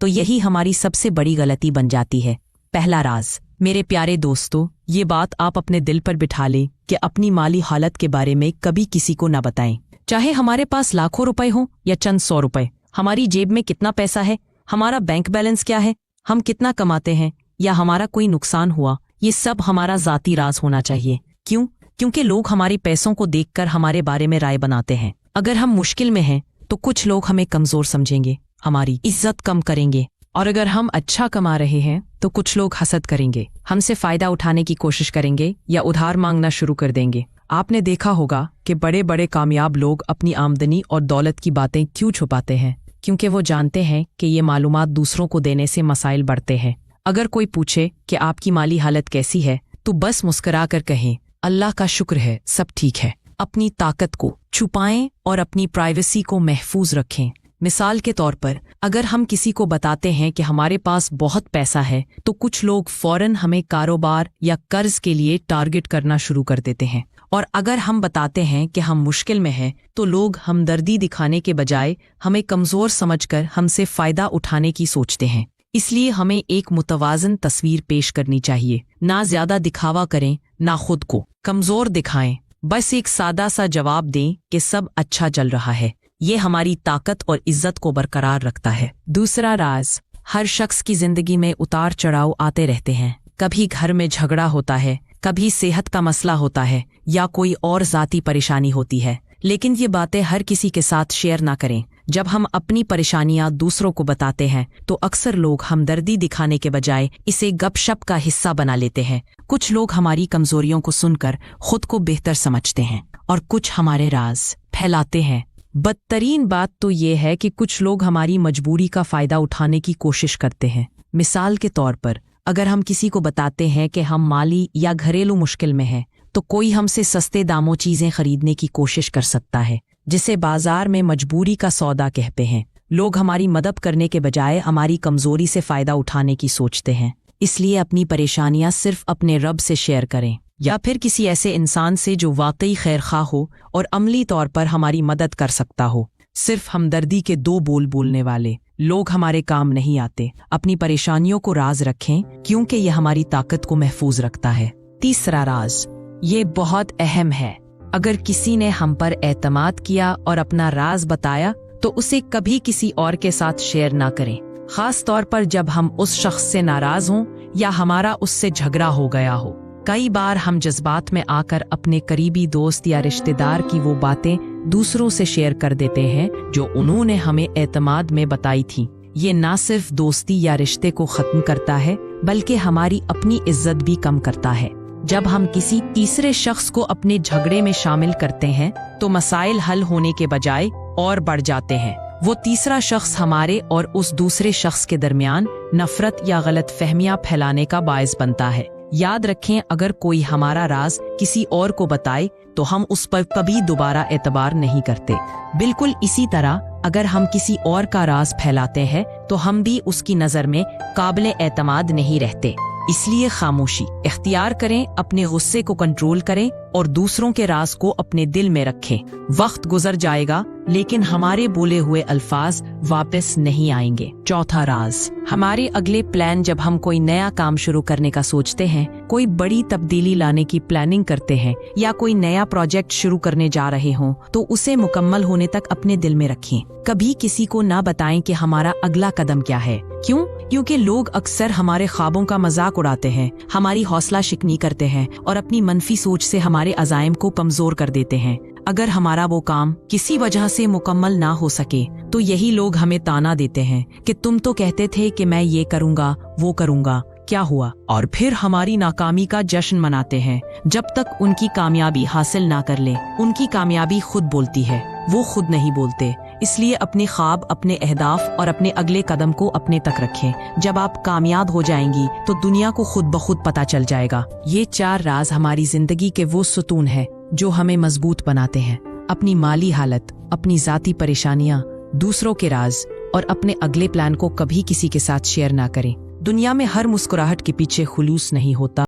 तो यही हमारी सबसे बड़ी गलती बन जाती है। पहला राज। मेरे प्यारे दोस्तों, ये बात आप अपने दिल पर बिठा लें कि अपनी माली हालत के बारे में कभी किसी को न बताएं। चाहे हमारे पास लाखों रुपए हों या चंद 100 रुपए, हमारी जेब में कितना पैसा है, हमारा बैंक बैलेंस क्या है, हम कितना कमाते हैं या हमारा कोई नुकसान हुआ, ये सब हमारा ज़ाती राज होना चाहिए। क्यों? क्योंकि लोग हमारे पैसों को देखकर हमारे बारे में राय बनाते हैं। अगर हम मुश्किल में हैं तो कुछ लोग हमें कमज़ोर समझेंगे, हमारी इज्जत कम करेंगे, और अगर हम अच्छा कमा रहे हैं तो कुछ लोग हसद करेंगे, हमसे फ़ायदा उठाने की कोशिश करेंगे या उधार मांगना शुरू कर देंगे। आपने देखा होगा कि बड़े बड़े कामयाब लोग अपनी आमदनी और दौलत की बातें क्यों छुपाते हैं? क्योंकि वो जानते हैं कि ये मालूमात दूसरों को देने से मसाइल बढ़ते हैं। अगर कोई पूछे कि आपकी माली हालत कैसी है तो बस मुस्कुरा कर कहें, अल्लाह का शुक्र है, सब ठीक है। अपनी ताकत को छुपाएं और अपनी प्राइवेसी को महफूज रखें। मिसाल के तौर पर, अगर हम किसी को बताते हैं कि हमारे पास बहुत पैसा है तो कुछ लोग फौरन हमें कारोबार या कर्ज के लिए टारगेट करना शुरू कर देते हैं। और अगर हम बताते हैं कि हम मुश्किल में हैं तो लोग हमदर्दी दिखाने के बजाय हमें कमज़ोर समझकर हमसे फ़ायदा उठाने की सोचते हैं। इसलिए हमें एक मुतवाज़न तस्वीर पेश करनी चाहिए। ना ज़्यादा दिखावा करें, ना खुद को कमज़ोर दिखाएं। बस एक सादा सा जवाब दें कि सब अच्छा चल रहा है। ये हमारी ताकत और इज्जत को बरकरार रखता है। दूसरा राज। हर शख्स की जिंदगी में उतार चढ़ाव आते रहते हैं। कभी घर में झगड़ा होता है, कभी सेहत का मसला होता है या कोई और ज़ाती परेशानी होती है। लेकिन ये बातें हर किसी के साथ शेयर ना करें। जब हम अपनी परेशानियां दूसरों को बताते हैं तो अक्सर लोग हमदर्दी दिखाने के बजाय इसे गपशप का हिस्सा बना लेते हैं। कुछ लोग हमारी कमजोरियों को सुनकर खुद को बेहतर समझते हैं और कुछ हमारे राज फैलाते हैं। बदतरीन बात तो ये है कि कुछ लोग हमारी मजबूरी का फ़ायदा उठाने की कोशिश करते हैं। मिसाल के तौर पर, अगर हम किसी को बताते हैं कि हम माली या घरेलू मुश्किल में हैं तो कोई हमसे सस्ते दामों चीज़ें खरीदने की कोशिश कर सकता है, जिसे बाजार में मजबूरी का सौदा कहते हैं। लोग हमारी मदद करने के बजाय हमारी कमज़ोरी से फ़ायदा उठाने की सोचते हैं। इसलिए अपनी परेशानियां सिर्फ अपने रब से शेयर करें या फिर किसी ऐसे इंसान से जो वाकई खैरख्वाह हो और अमली तौर पर हमारी मदद कर सकता हो। सिर्फ हमदर्दी के 2 बोल बोलने वाले लोग हमारे काम नहीं आते। अपनी परेशानियों को राज रखें क्योंकि यह हमारी ताकत को महफूज रखता है। तीसरा राज, ये बहुत अहम है। अगर किसी ने हम पर एतमाद किया और अपना राज बताया तो उसे कभी किसी और के साथ शेयर ना करें, खास तौर पर जब हम उस शख्स से नाराज हों या हमारा उससे झगड़ा हो गया हो। कई बार हम जज्बात में आकर अपने करीबी दोस्त या रिश्तेदार की वो बातें दूसरों से शेयर कर देते हैं जो उन्होंने हमें एतमाद में बताई थी। ये ना सिर्फ दोस्ती या रिश्ते को खत्म करता है बल्कि हमारी अपनी इज्जत भी कम करता है। जब हम किसी तीसरे शख्स को अपने झगड़े में शामिल करते हैं तो मसाइल हल होने के बजाय और बढ़ जाते हैं। वो तीसरा शख्स हमारे और उस दूसरे शख्स के दरमियान नफरत या गलत फहमियां फैलाने का बायस बनता है। याद रखें, अगर कोई हमारा राज किसी और को बताए तो हम उस पर कभी दोबारा एतबार नहीं करते। बिल्कुल इसी तरह अगर हम किसी और का राज फैलाते हैं तो हम भी उसकी नज़र में काबिल एतमाद नहीं रहते। इसलिए खामोशी इख्तियार करें, अपने गुस्से को कंट्रोल करें और दूसरों के राज को अपने दिल में रखें। वक्त गुजर जाएगा लेकिन हमारे बोले हुए अल्फाज वापस नहीं आएंगे। चौथा राज, हमारे अगले प्लान। जब हम कोई नया काम शुरू करने का सोचते हैं, कोई बड़ी तब्दीली लाने की प्लानिंग करते हैं या कोई नया प्रोजेक्ट शुरू करने जा रहे हों तो उसे मुकम्मल होने तक अपने दिल में रखें। कभी किसी को ना बताएं कि हमारा अगला कदम क्या है। क्यों? क्योंकि लोग अक्सर हमारे ख्वाबों का मजाक उड़ाते हैं, हमारी हौसला शिकनी करते हैं और अपनी मनफी सोच से हमारे अज़ाइम को कमजोर कर देते हैं। अगर हमारा वो काम किसी वजह से मुकम्मल ना हो सके तो यही लोग हमें ताना देते हैं कि तुम तो कहते थे कि मैं ये करूँगा वो करूँगा, क्या हुआ? और फिर हमारी नाकामी का जश्न मनाते हैं जब तक उनकी कामयाबी हासिल ना कर ले। उनकी कामयाबी खुद बोलती है, वो खुद नहीं बोलते। इसलिए अपने ख्वाब, अपने अहदाफ और अपने अगले कदम को अपने तक रखें। जब आप कामयाब हो जाएंगी तो दुनिया को खुद ब खुद पता चल जाएगा। ये 4 राज हमारी जिंदगी के वो सुतून हैं जो हमें मजबूत बनाते हैं। अपनी माली हालत, अपनी ज़ाती परेशानियां, दूसरों के राज और अपने अगले प्लान को कभी किसी के साथ शेयर ना करें। दुनिया में हर मुस्कुराहट के पीछे खुलूस नहीं होता।